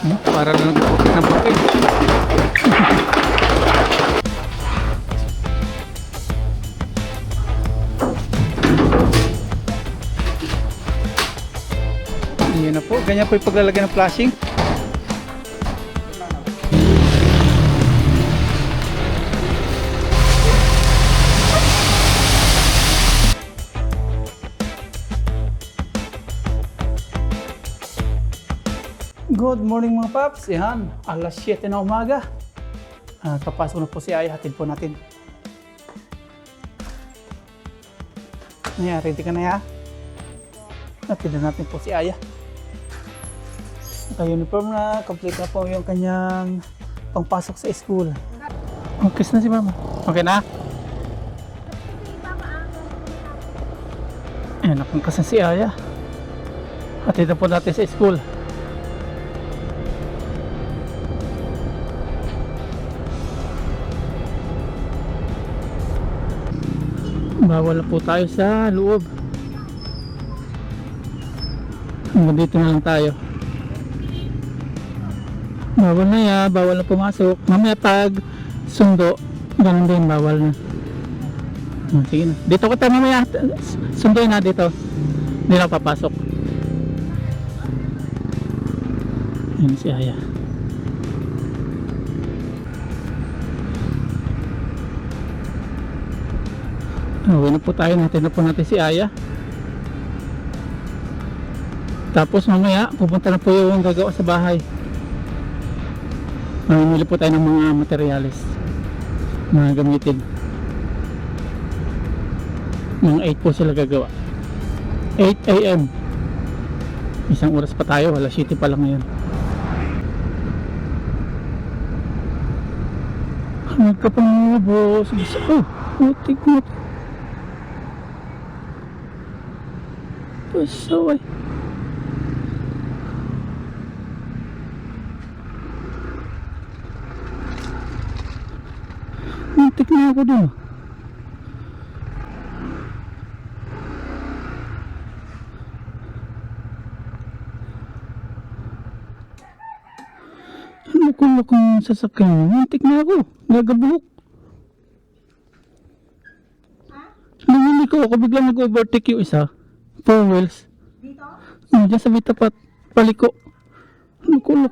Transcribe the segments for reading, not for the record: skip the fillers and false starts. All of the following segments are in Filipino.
Para na nagpapakit ng papel. Yan na po. Ganyan po yung paglalagay ng flashing. Good morning mga paps. Yan, alas 7 na umaga. Papasok na po si Aya. Hatid po natin. Ayan, ready ka na ya? Hatid na natin po si Aya. Naka-uniform na. Complete na po yung kanyang pangpasok sa school. Okay na si mama. Okay na? Ayan, nakangkas na si Aya. Hatid na po natin sa school. Bawal na po tayo sa loob. Hanggang dito na lang tayo. Bawal na ya, bawal na pumasok. Mamaya pag sundo, ganun din, bawal na. Sige na. Dito ko tayo mamaya. Sunduin na dito. Hindi na papasok. Ayan si Aya. Uwi na po tayo, natin na po natin si Aya. Tapos mamaya pupunta na po yung gagawa sa bahay. Mamimili po tayo ng mga materyales, mga gamitin. Mga 8 po sila gagawa. 8 AM. Isang oras pa tayo, alas 7 pa lang ngayon. Nagkapangubos. Oh, putik mo. Pasaway. Muntik na ako dun. Lukong sasakyan. Muntik na ako. Gagabuhok. Lumili ko ako. Biglang nag-overtake yung isa. 4 wheels. Dito? Diyan sa may tapat. Paliko. Lukong.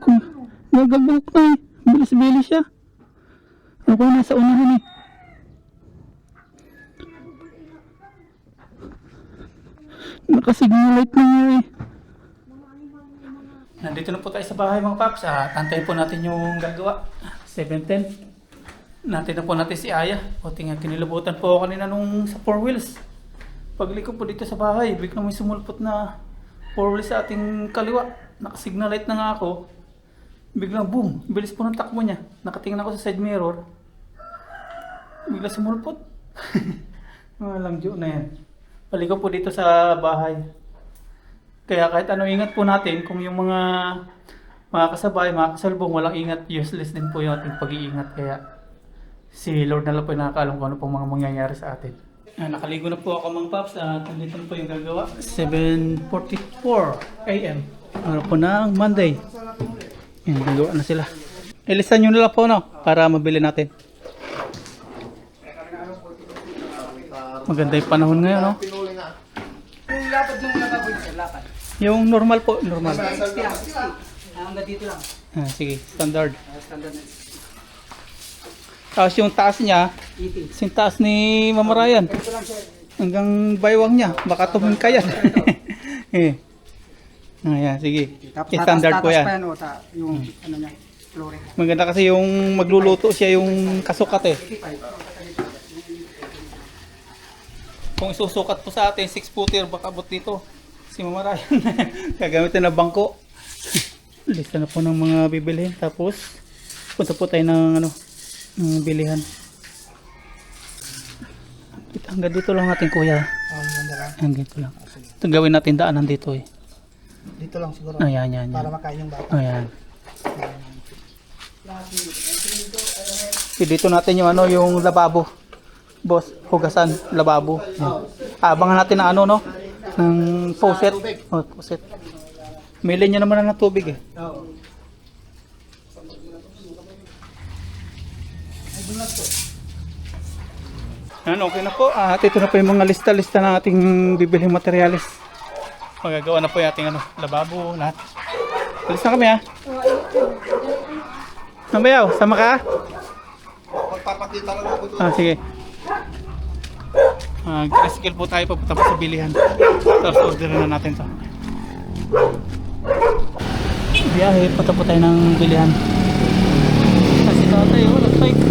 Gagabuhok na eh. Bilis-bilis siya. Ako nasa unahan eh. Nakasignal light na nga eh. Nandito na po tayo sa bahay mga paps. Tantayin po natin yung gagawa. 7:10. Natin na po natin si Aya. O tingnan, kinilabutan po ako kanina nung sa 4 wheels. Pagliko po dito sa bahay, biglang may sumulpot na 4 wheels sa ating kaliwa. Nakasignal light na nga ako. Biglang boom, bilis po ng takbo niya. Nakatingin ako sa side mirror. Biglang sumulpot. Walang diyo na yan. Paliko po dito sa bahay. Kaya kahit ano ingat po natin, kung yung mga kasabay, mga kasalubong, walang ingat, useless din po yung ating pag-iingat. Kaya si Lord na lang po yung nakakaalam kung ano pong mga mangyayari sa atin. Nakaligo na po ako mga paps. Dito na po yung gagawa. 7:44 AM. Ano po ng Monday. Yan, gagawa na sila. Ilisan nyo na lang po no, para mabili natin. Maganda yung panahon ngayon no. Yung lapad yung nakaboy sa lapad. Yung normal po, normal. 60 lang, 60. Hanggang dito lang. Sige, standard. Standard na. Tapos yung taas niya, 80. yung taas ni Mama Ryan. Ito lang siya. Hanggang baywang niya, baka tumingka yan. Ayan, sige. Tapos Standard po yan. pa yan o, yung ano niya, flooring. Maganda kasi yung magluluto siya yung kasukat eh. 55. Kung isusukat po sa atin, 6 footer, baka abot dito. Si Mama Ryan, gagamitin na bangko. Lista na po ng mga bibilihin. Tapos, punta po tayo ng ng bilihan. Hanggang dito lang natin kuya. Maganda lang. Hanggang dito lang. Ito gawin natin daanan dito eh. Dito lang siguro. Ayan, yan, Para yan. makain yung bata. Ayan. Dito natin yung yung lababo. Boss, hugasan, lababo. Yan. Abangan natin ng no? Ng faucet. Oh, faucet. Mili niya naman ng tubig eh. Oo. Yan, okay na po. At ito na po yung mga lista-lista ng ating bibiling materyales. Magagawa na po yung ating lababo, lahat. Alis na kami ha. Nambayaw, sama ka? Magpapakita lang ako doon. Sige. Tricycle po tayo papunta po sa bilihan. Tapos order na natin to. Biyahe, punta po tayo ng bilihan. Kasi tatay, wala spike.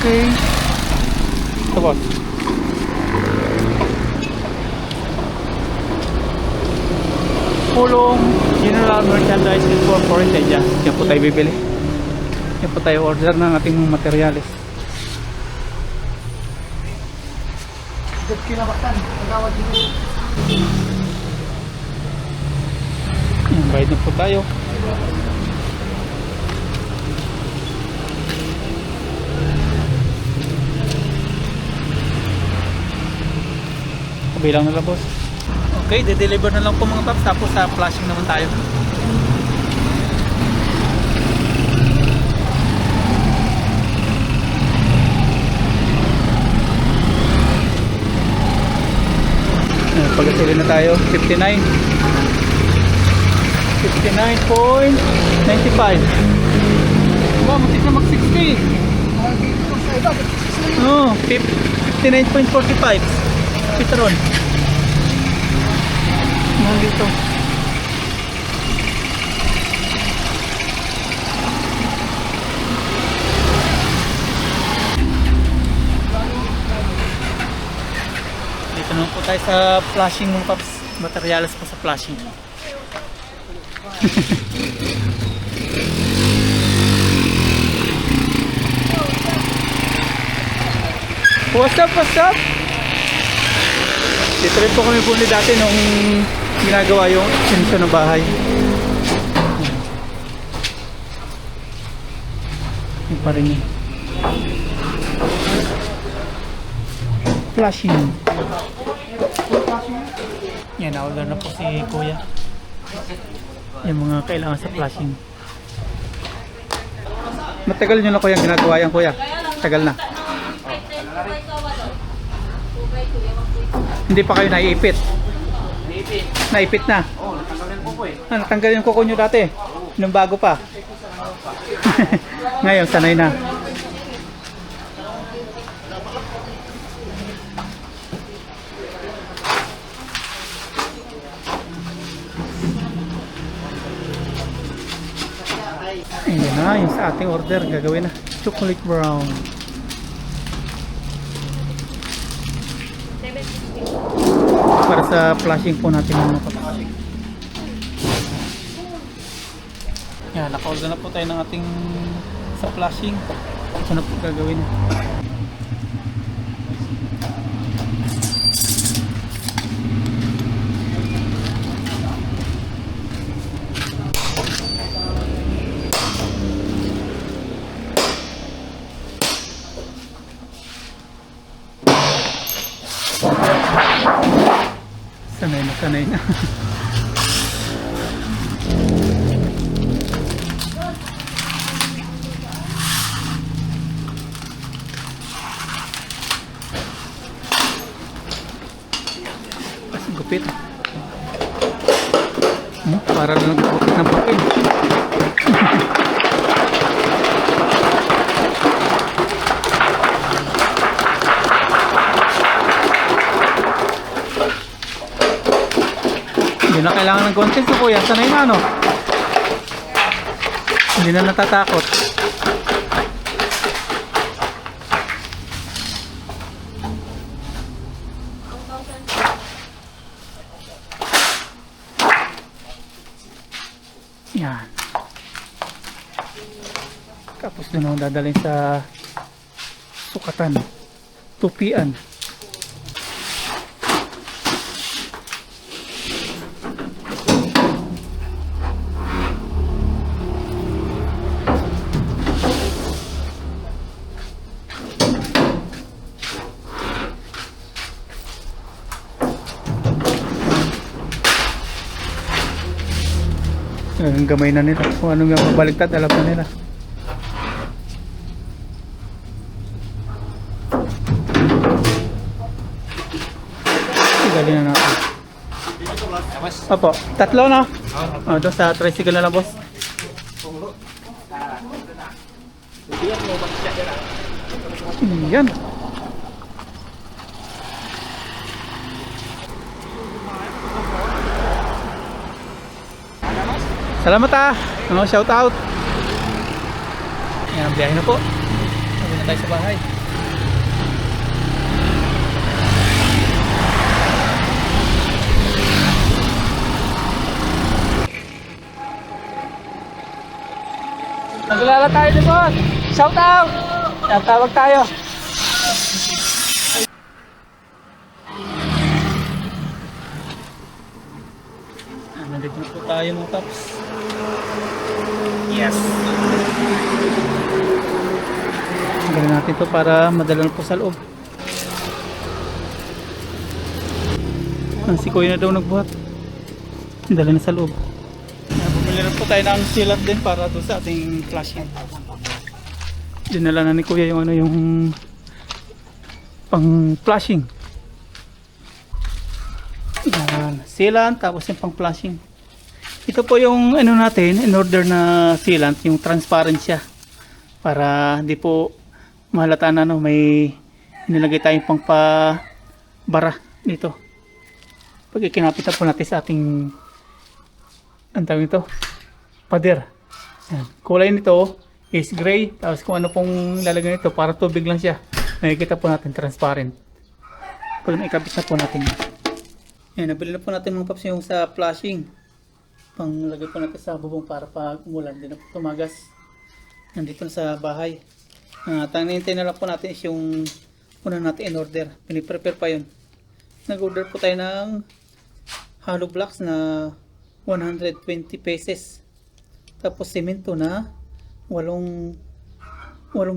Okay. Ito boss. Pulong General Merchandise Incorporated. Yan po tayo bibili. Yan po tayo order ng ating materyales. Dito kinabaktan. Pagawad dito. Yan, bayad na po tayo. Kabilang na lang boss. Okay, de-deliver na lang po mga paps. Tapos sa flashing naman tayo. Pag-asili na tayo. 59. 59.95. Diba, matik na mag-60. Dito sa iba. Oh, 59.45. Citron. Mahal dito. Dito naman po tayo sa flashing ng paps. Materials po sa flashing. What's up, what's up? Dito rin po kami bumili dati nung ginagawa yung extension ng bahay. Yung pa rin yun. Flashing. Yan, na-order na po si Kuya. Yung mga kailangan sa flashing. Matagal nyo na Kuya ginagawa yan Kuya? Tagal na. Hindi pa kayo naiipit? Naipit na? Oo, natanggalin ko po eh. Natanggalin ko nyo dati? Nung bago pa? Ngayon, sanay na. Ayan na, yung sa ating order, gagawin na. Chocolate brown. Para sa flashing po natin yung mga kapatid. Yan, naka-order na po tayo ng ating sa flashing. Ito na po gagawin. Sanay na. Mas gupit. Para lang gupit ng papel. Hindi na kailangan ng content so Kuya, sanay na ano? Hindi na natatakot. Yan. Tapos doon ako dadalhin sa sukatan, tupian. Ang gamay na nila. Kung ano nga mabaliktad, alam na nila. Galing na natin. Opo, tatlo na. Doon sa tricycle na lang, boss. Yan. Salamat shout out. Yan, biyahe na po. Sabi na tayo sa bahay. Naglala tayo ni boss. Shout out. Yan, tawag tayo. Nandito na po tayo mga paps. Yes. Gawin natin to para madala na po sa loob. Si Kuya na daw nagbuhat. Dala na sa loob. Bumili na po tayo ng sealant din para doon sa ating flashing. Dinala na ni Kuya yung ano, yung pang flashing. Sealant tapos yung pang flashing. Ito po yung ano natin, in order na sealant, yung transparent siya. Para hindi po mahalata na may nilagay tayong pang bara dito. Pag ikinapit na po natin sa ating ang tawag ito, pader. Yan. Kulay nito is gray, tapos kung ano pong lalagyan nito, para tubig lang siya. Nakikita po natin transparent. Pag naikabit na po natin. Yan, nabili na po natin mga paps yung sa flashing. Panglagay po natin sa bubong para pag umulan, hindi na po tumagas. Nandito na sa bahay. Tangintin na lang po natin is yung una natin in order. Piniprepare pa yun. Nag-order po tayo ng hollow blocks na 120 pesos. Tapos semento na 8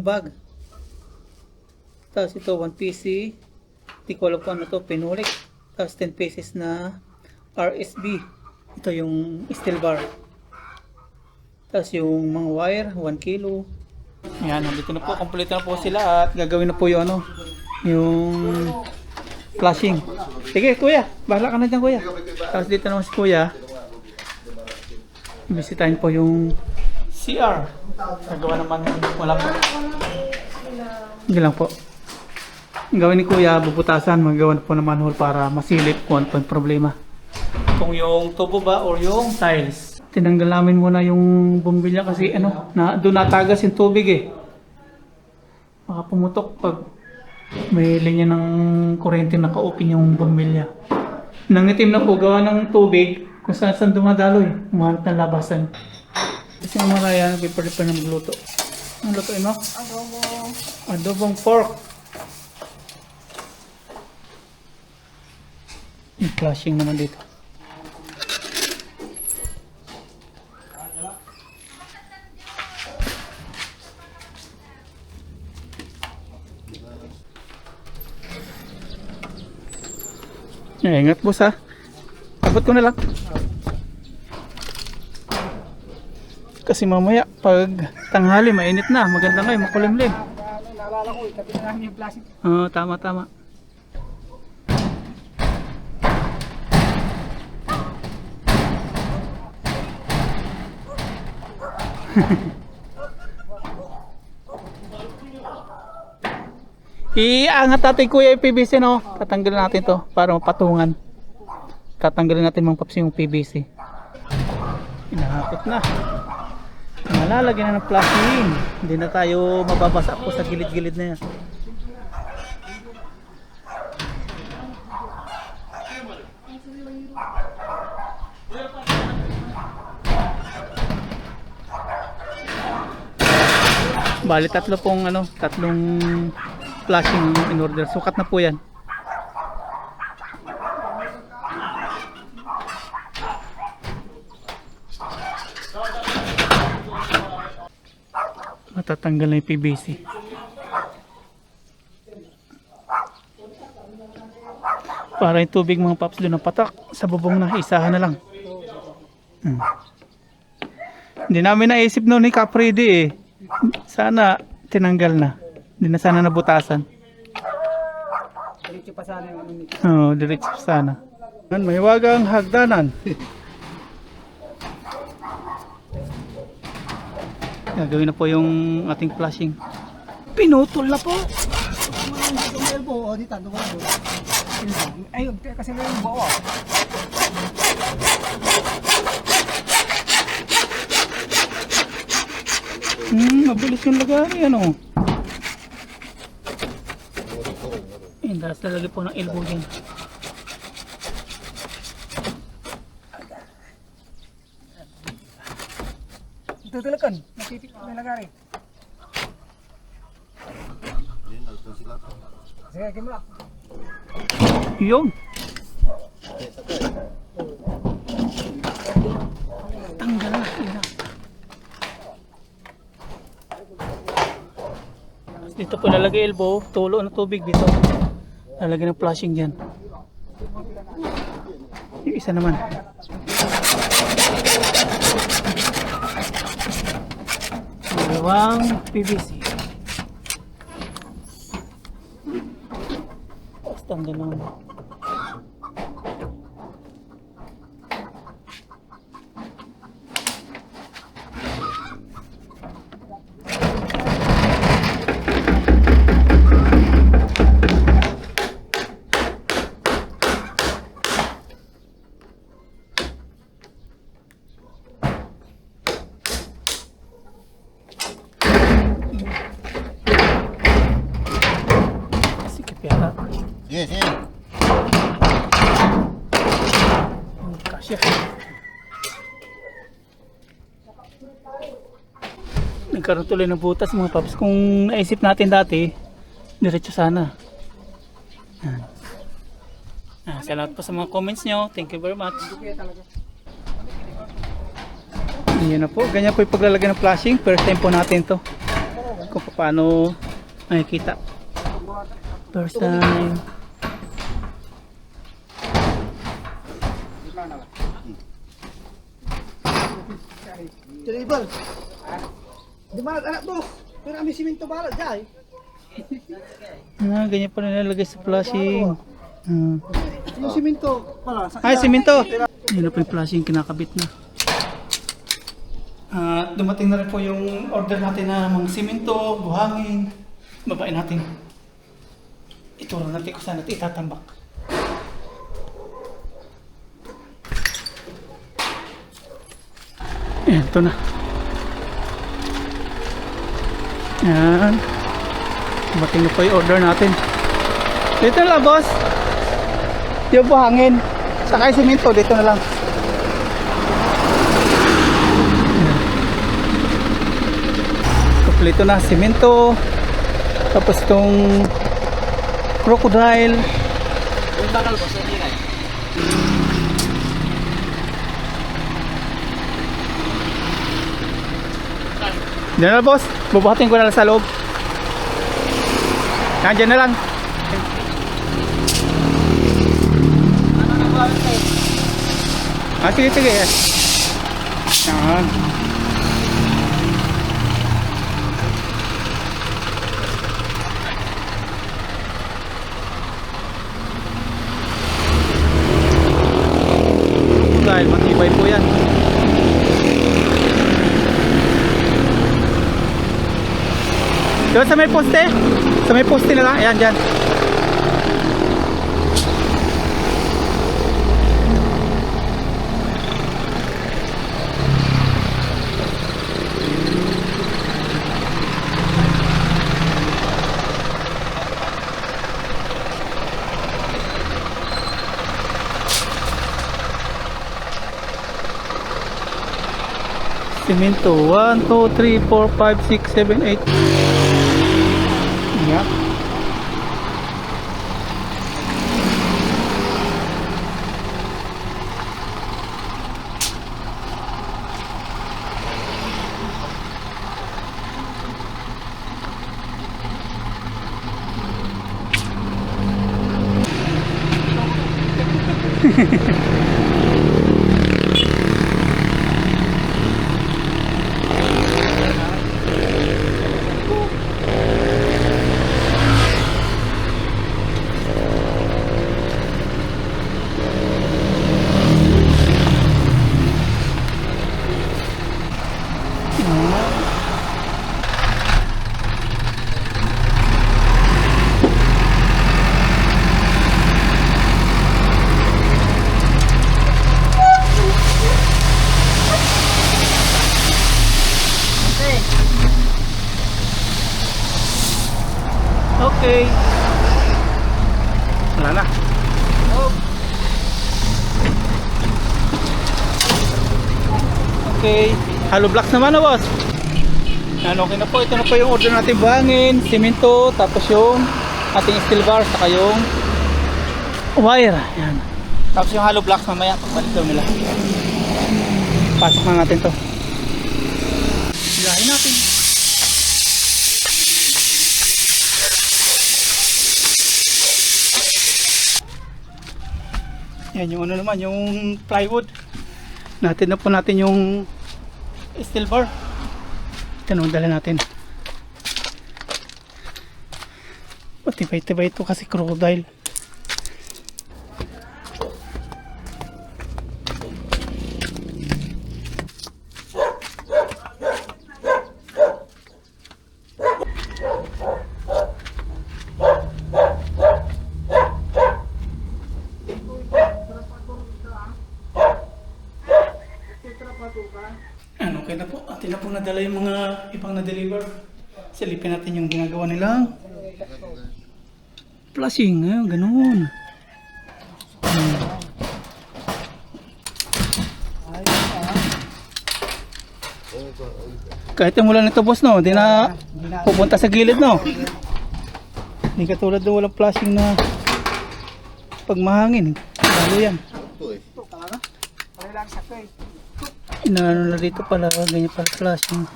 bag. Tapos ito 1 PC. Di ko alam kung ano to, pinulik. Tapos 10 pesos na RSB. Ito yung steel bar. Tapos yung mga wire 1 kilo. Ayan, nandito na po, kompleto na po sila at gagawin na po yung ano, yung flashing. Sige kuya, bahala ka na dyan kuya. Tapos dito naman si kuya, bisitahin po yung CR. Nagawa naman, wala po. Hindi lang po. Ang gawin ni kuya, bubutasan, magawa na po ng manhole para masilip kung ano po yung problema. Kung yung tubo ba or yung tiles. Tinanggal namin muna yung bumbilya kasi ano, doon natagas yung tubig eh. Baka pumutok pag may linya ng kuryente naka-open yung bumbilya. Nangitim na po gawa ng tubig kung saan saan dumadaloy. Umahanap ng labasan. Kasi nga maraya, nag-prepare ng luto. Ang lutoin mo? Adobong pork. Yung flashing naman dito. Ingat boss ha. Abot ko na lang. Kasi mamaya pag tanghali mainit na. Maganda ngayon, makulimlim. Naalala ko, itabi na namin yung plastic. Oo, tama. Iangat natin kuya yung PVC no. Tatanggalin natin to para mapatungan. Tatanggalin natin mga paps yung PVC. Inahakot na. Malalagyan na ng flashing. Hindi na tayo mababasa po sa gilid-gilid na yan. Bali tatlong flashing in order. Sukat na po yan. Matatanggal na yung PVC. Para yung tubig mga paps doon ang patak. Sa bubong na, isahan na lang. Hindi namin naisip noon ni Capridi eh. Sana tinanggal na. Hindi na sana nabutasan. Diretso pa sana yung ano nito. Oo, diretso sana. May wagang hagdanan. Gagawin na po yung ating flashing. Pinutol na po. Ayun, kasi may yung buo. Mabilis yung lagari, ano? Ayun, dahil lalagay po ng elbow din. Tutulakan, natitik na lagari. Sige, kimla. Yun. Tanggal na. Yun na. Dito po lalagay elbow, tulo ng tubig dito. Lalagay ng flashing dyan. Yung isa naman. Dalawang PVC. Basta naman. Sikip yata. Yes, yes. Kasya. Nagkaroon tuloy ng butas mga paps. Kung naisip natin dati, diretso sana. Yan. Salamat po sa mga comments nyo. Thank you very much. Yan na po. Ganyan po yung paglalagay ng flashing. First time po natin to. Kung paano makikita. First time. Terrible. Di ba anak mo? Pero kami siminto bala dyan. Ganyan po nilalagay sa flashing. Yung siminto pala. Ay, simento! Yun na po yung flashing kinakabit na. Dumating na rin po yung order natin na mga simento, buhangin. Babain natin. Ituro natin kung saan natin itatambak. Ayan, ito na. Ayan. Dumating na po yung order natin. Dito na lang, boss. Yung buhangin. Saka yung simento, dito na lang. Kompleto na simento. Tapos itong crocodile. Yung bakal ko sa inay. Diyan na boss. Bubuhatin ko na lang sa loob. Diyan na lang. Sige, sige. Yan. Dahil matibay po yan. Doon sa may poste. Sa may poste na lang. Ayan, dyan. Simento 1, 2, 3, 4, 5, 6, 7, 8. Yep. Okay. Wala na. Okay. Hollow blocks naman na boss. Yan, okay na po. Ito na po yung order natin. Buhangin, simento, tapos yung ating steel bar, saka yung wire. Yan. Tapos yung hollow blocks mamaya pagbalik daw nila. Pasok na natin to. Sigahin natin. Yan yung ano naman, yung plywood. Natin na po natin yung steel bar. Ito dala natin. Matibay-tibay ito kasi crocodile. Ano, okay na po. Atin na po nadala yung mga ibang na-deliver. Silipin natin yung ginagawa nilang flashing. Ayun, ganun. Kahit yung ulan nito boss, no? Hindi na pupunta sa gilid, no? Hindi katulad na walang flashing na pag mahangin. Lalo yan. Ito talaga. Pare lang sakto eh. Inaano na dito pala, ganyan pala flashing.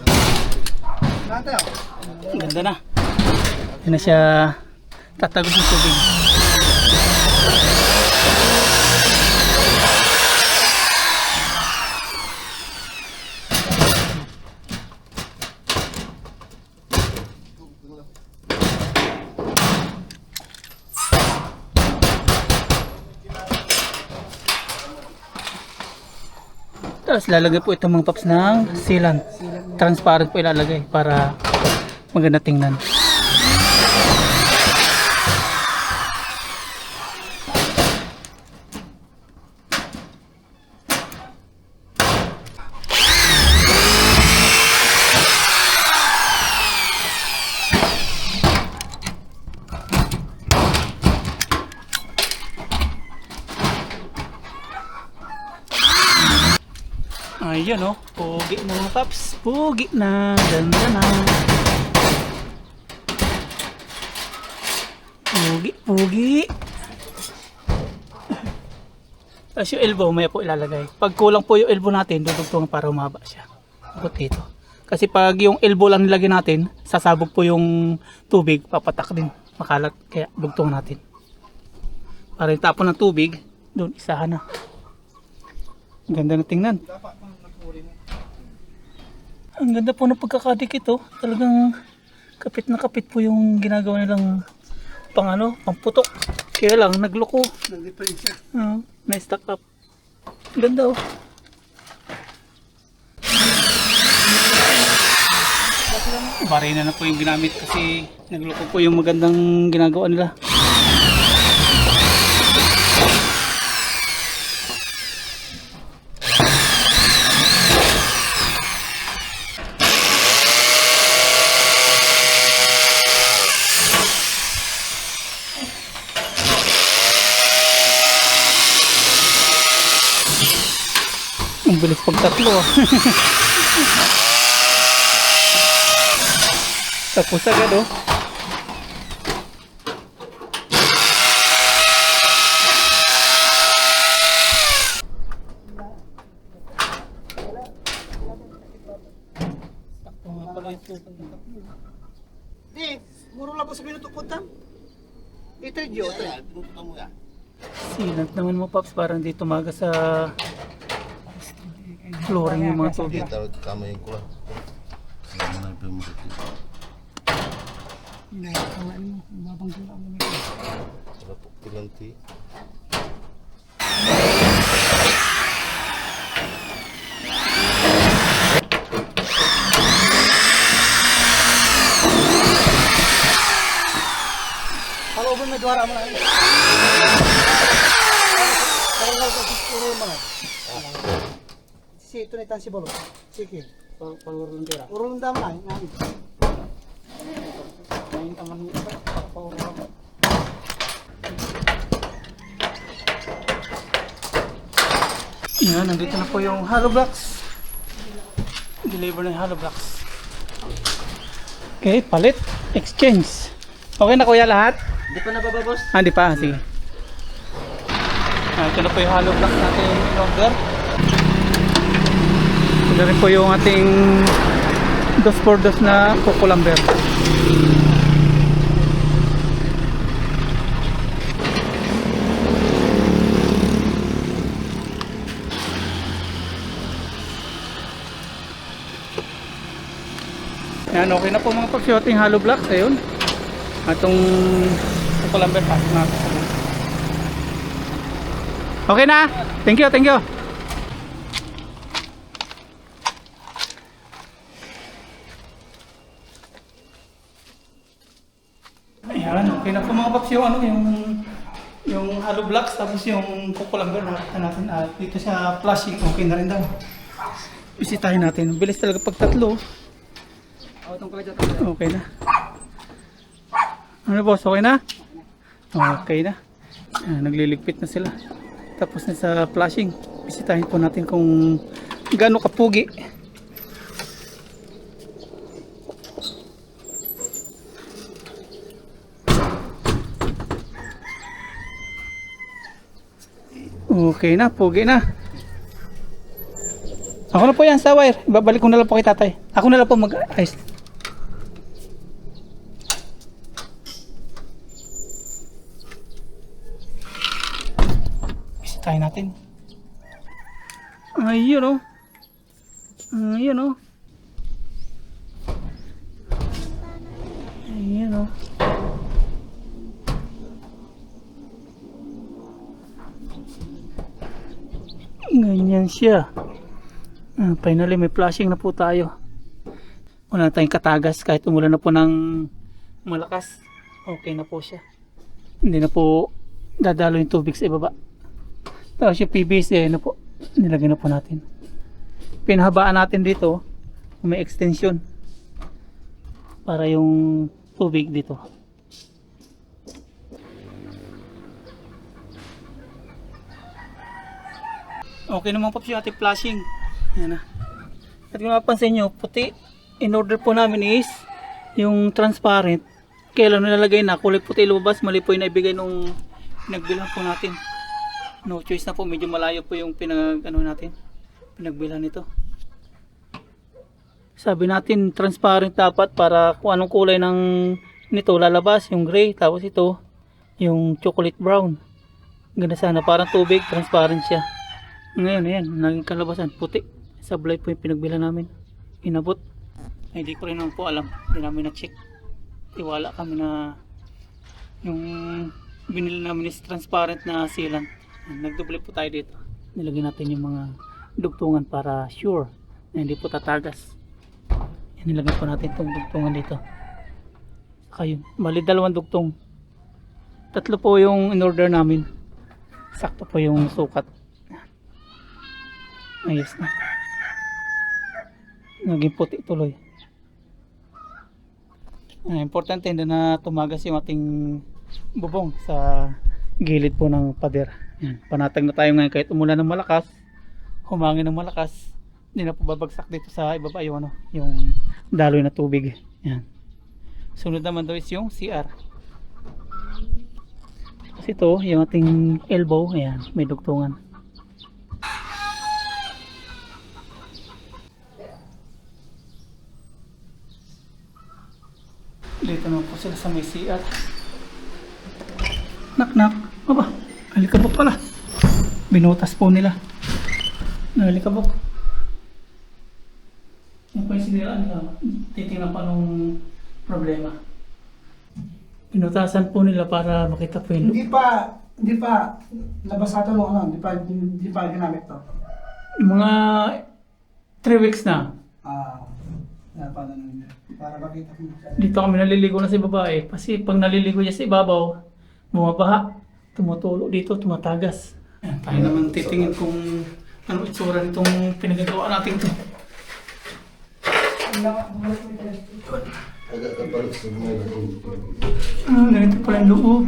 Nante oh. Ganda na. Hindi na siya tatagos ng tubig. Tapos lalagay po itong mga paps ng sealant. Transparent po ilalagay para maganda tingnan. Ayan o, pugi na mga paps, pugi na, ganda na. Pugi, pugi. Tapos yung elbow, maya po ilalagay. Pag kulang po yung elbow natin, dudugtungan para umaba siya. Abot dito. Kasi pag yung elbow lang nilagay natin, sasabog po yung tubig, papatak din, makalat. Kaya dugtungan natin. Para yung tapon ng tubig, doon isahan na. Ganda na tingnan. Ang ganda po ng pagkakadikit oh. Talagang kapit na kapit po yung ginagawa nilang pamputok. Kaya lang nagloko. Nag-diferensya. Na-stack up. Ganda oh. Barina na po yung ginamit kasi nagloko po yung magandang ginagawa nila. Ang bilis pag tatlo ah. Tapos agad oh. Takpo nga pala yung tubig. Di, muro lang po sa minuto punta. Ito yun. Silant naman mo paps, parang di tumaga sa flooring yung mga tubig. Tama yung kuha. Nakakaan mo. Babangkin ako nito. Wala po pilanti. Kalau ba may dwara mo na. Kalau nga ko siguro mo na. Si ito na itan si Bolo. Sige. Pang-urong tira. Urong dam na. Ngayon naman yung iba, pang-urong. Yan, nandito na po yung hollow blocks. Deliver na yung hollow blocks. Okay, palit. Exchange. Okay na kuya lahat? Hindi pa nababa, boss. Ah, di pa. Sige. Ito na po yung hollow blocks natin in order. Ito rin po yung ating dos por dos na kukulamber. Yan, okay na po mga paps yung ating hollow blocks. Ayun. Atong kukulamber pass na. Okay na. Thank you, thank you. Ayan, okay na po mga paps yung ano, yung hollow blocks tapos yung kukulamber nakita natin dito sa flashing okay na rin daw. Bisitahin natin. Bilis talaga pag tatlo. Okay na. Ano boss, okay na? Okay na. Nagliligpit na sila. Tapos na sa flashing. Bisitahin po natin kung gaano kapugi. Okay na, pugi na. Ako na po yan sa wire. Babalik ko na lang po kay tatay. Ako na lang po mag-ayos. Bisitahin natin. Ayun o. Ayun o. Ayun o. Ganyan siya. Finally may flashing na po tayo. Wala na tayong katagas kahit umulan na po ng malakas. Okay na po siya. Hindi na po dadalo yung tubig sa ibaba. Tapos yung PVC na po. Nilagay na po natin. Pinahabaan natin dito. May extension. Para yung tubig dito. Okay naman po yung ating flashing. Yan na. At kung mapansin nyo, puti. In order po namin is yung transparent. Kailan nilalagay na kulay puti lumabas, mali po yung naibigay nung pinagbilhan po natin. No choice na po, medyo malayo po yung pinagbilhan nito. Sabi natin transparent dapat para kung anong kulay ng nito lalabas, yung gray, tapos ito yung chocolate brown. Ganda sana, parang tubig, transparent siya. Ngayon, ayan, naging kalabasan, puti. Sablay po yung pinagbilhan namin. Inabot. Ay, hindi ko rin naman po alam. Hindi namin na-check. Tiwala kami na yung binili namin is transparent na sealant. Nagdoble po tayo dito. Nilagyan natin yung mga dugtungan para sure na hindi po tatagas. Nilagyan po natin itong dugtungan dito. Saka yun. Bali, 2 dugtong. 3 po yung in-order namin. Sakto po yung sukat. Ayos na. Naging puti tuloy. Importante hindi na tumagas yung ating bubong sa gilid po ng pader. Yan. Panatag na tayo ngayon kahit umulan ng malakas, humangin ng malakas, hindi na po babagsak dito sa ibaba yung, yung daloy na tubig. Yan. Sunod naman daw is yung CR. Kasi ito, yung ating elbow, ayan, may dugtungan. Dito naman po sila sa may CR. Knock. Aba, alikabok pala. Binutas po nila. Alikabok. Yung pa yung siniraan nila. Titingnan pa nung problema. Binutasan po nila para makita po yung Hindi pa labas natin ng ano, hindi pa ginamit to. mga 3 weeks na. Para makita ko. Dito kami naliligo na si babae. Kasi pag naliligo niya sa ibabaw, bumabaha. Tumutulo dito, tumatagas. Ayan, tayo naman titingin kung ano itsura nitong pinagagawa natin ito. Agak kapal semua Ganito pala yung loob.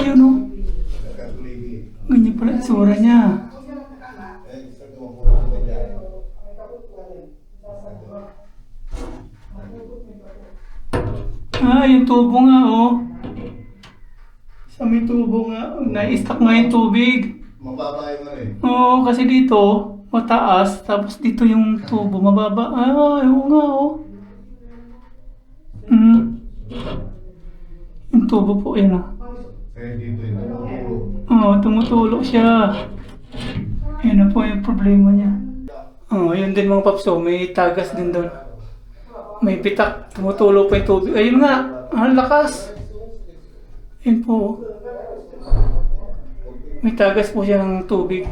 Yun o. Ganyan pala itsura niya. Ah, yung tubo nga, oh. Sa may tubo nga. Na-stuck nga yung tubig. Mababa yung ano eh. Oo, kasi dito, mataas. Tapos dito yung tubo, mababa. Ah, oo nga, oh. Yung tubo po, yan ah. Kaya dito yung natuturo. Oo, tumutulo siya. Yan na po yung problema niya. Oo, yun din mga paps, oh. May tagas din doon. May pitak, tumutulo pa yung tubig. Ayun nga, ang lakas. Yun po. May tagas po siya ng tubig.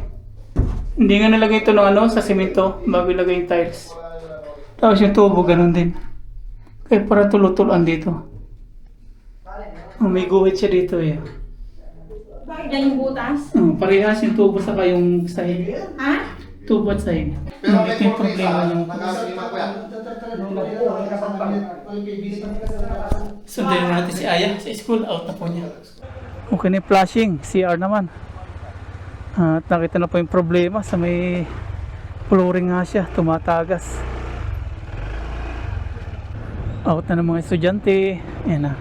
Hindi nga nalagay ito ng ano, sa simento bago ilagay yung tiles. Tapos yung tubo, ganun din. Kaya para tulo-tuloan dito. Oh, may guhit siya dito eh. Bakit yan yung butas? Parehas yung tubo saka yung sahig. Ha? Tubo at sahig. Pero Ito yung problema niya. nag-asalima ko yan. Sundayin na natin si Aya sa school. Out na po niya. Okay na yung flashing. CR naman. At nakita na po yung problema sa may flooring nga siya. Tumatagas. Out na ng mga estudyante. Ayan na.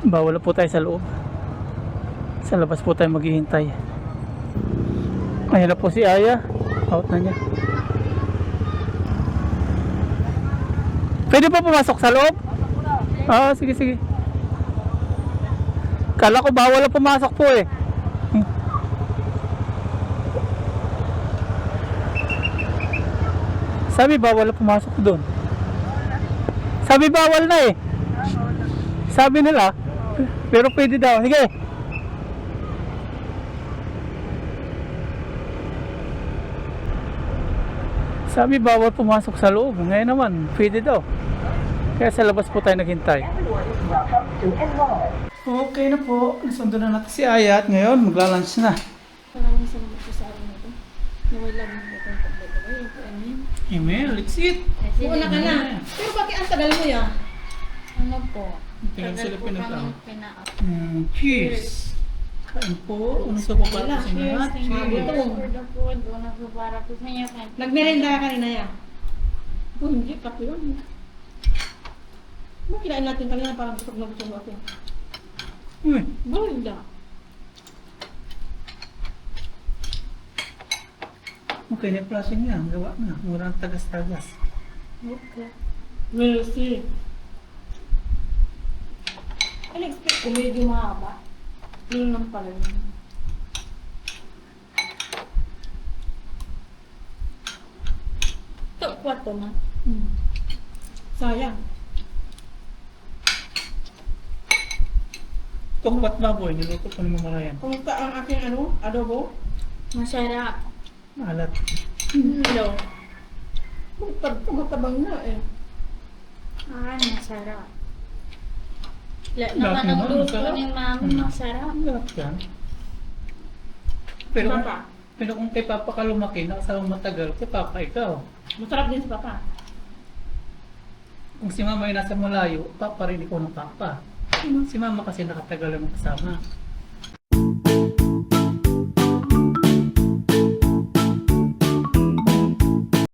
Bawal na po tayo sa loob. Sa labas po tayo maghihintay. Ayan na po si Aya. Out na niya. Pwede pa pumasok sa loob? Ah, sige, sige. Kala ko bawal na pumasok po eh. Sabi bawal na pumasok doon. Sabi bawal na eh. Sabi nila, pero pwede daw. Sige. Sabi bawal pumasok sa loob. Ngayon naman, pwede daw. Kaya sa labas po tayo naghintay. Okay na po. Nasundo na natin si Aya at ngayon magla-lunch na. Maraming salamat po sa akin ito. Naway lang mo itong pagdadala. Yung po, amen. Email, let's eat. Una ka na. Pero bakit ang tagal mo yan? Ano po? Tingnan sila Tagal po pinag kami pina-up. Cheers. Kain po. Ano sa baba po sa inyo lahat? Thank you Cheers. Lord for the food. Una po para po sa inyo. Nagmerenda ka kanina yan? Oh, hindi. Kape yun. Bakit kinain natin kanina parang busog na busog ako? Uy, Merenda. okay na yung flashing niya. Gawa na. Murang tagas-tagas. Okay. Merci. In-expect ko medyo mahaba. Yun lang pala yun. Ito, kwarto na. Sayang. Tukbat baboy. Niluto ko ni Mamarayan. Kumusta ang aking ano, adobo? Masarap. Alat. Hello. Pagkatabang na eh. Masarap. Lahat Lahat naman ang naman, luto masarap. ni Mami, masarap. Ang sarap yan. Pero, Papa. pero kung kay Papa ka lumaki, nakasama matagal, kay Papa ikaw. Masarap din si Papa. Kung si Mama ay nasa malayo, Papa rin ikaw ng Papa. Si Mama kasi nakatagal lang kasama.